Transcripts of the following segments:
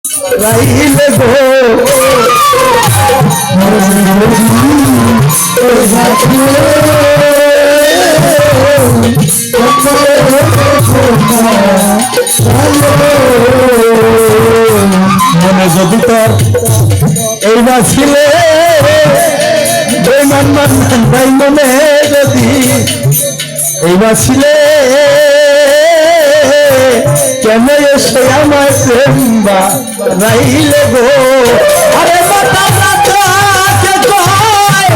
রাইলে গো মনে যদি তোর এই বাসিলে মনে যদি এই বাসিলে কেন এসে আমার প্রেম বা রাইলে গো আরে মাতা রাতে কয়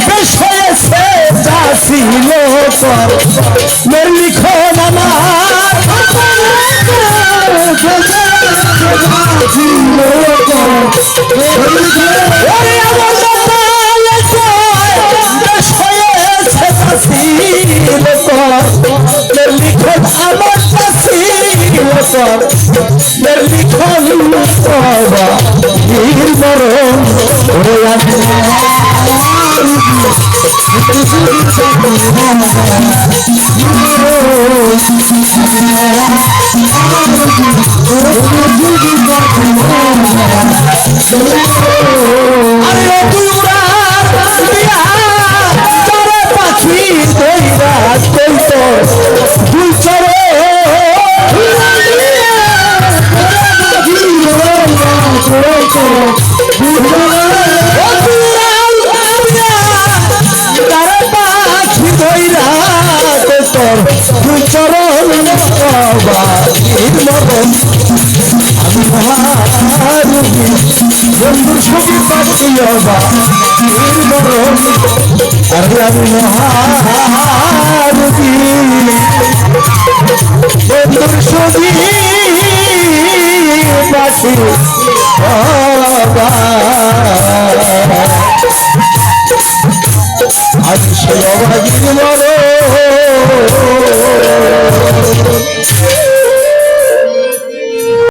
বিষয়ে সে যাছিল কর মের লিখন আমার ওরে আমার লিখন আমার লিখন বীর মরণ পাখি দুই চরে পাখি ধৈরা তোর দুই চরণ বন্ধুর ছবি পাচ্ছি আরে আমি মহারবি বন্ধুর ছবি পাচ্ছি আজ সে অভাগীর মরণ